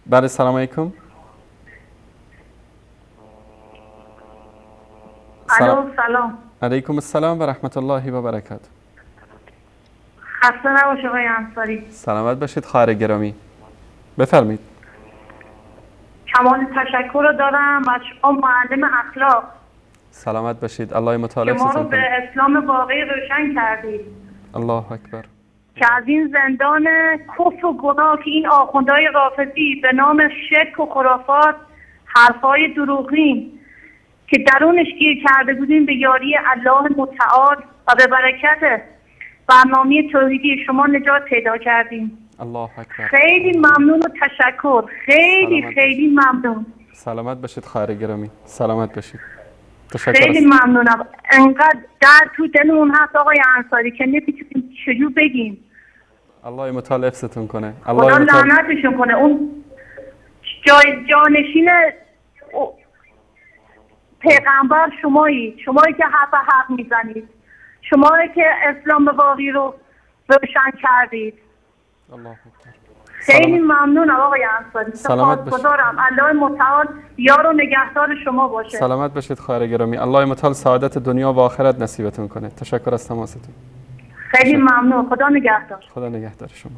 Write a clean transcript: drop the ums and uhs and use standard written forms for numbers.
بله سلام علیکم. الو سلام. علیکم السلام و رحمت الله و برکاته. خسته نباشه آقای انصاری. سلامت باشید خواهر گرامی. بفرمایید. کمال تشکر رو دارم از شما معلم اخلاق. سلامت باشید. الله متعال که ما رو حفظتون به کنه. اسلام واقعی روشن کردید. الله اکبر. که از این زندان کفر و گناه که این آخوندهای رافضی به نام شرک و خرافات، حرفهای دروغین که درونش گیر کرده بودیم، به یاری الله متعال و به برکت برنامه توحیدی شما نجات پیدا کردیم. الله اکبر. خیلی ممنون و تشکر. خیلی ممنون. سلامت باشید خواهر گرامی. سلامت باشید. خیلی ممنونم. انقدر درد تو دلمون هست آقای انصاری که نمیتونیم چجور بگیم. الله متعال حفظتون کنه. خدا لعنتشون کنه. اون جانشین پیغمبر شمایی که حرف میزنید، شمایی که اسلام واقعی رو روشن کردید. الله اکبر. خیلی ممنونم آقای انصاری. سپاسگزارم. الله متعال یار و نگهدار شما باشه. سلامت باشید خواهر گرامی. الله متعال سعادت دنیا و آخرت نصیبتون کنه. تشکر از تماستون. خیلی ممنون. خدا نگهدار. خدا نگهدار شما.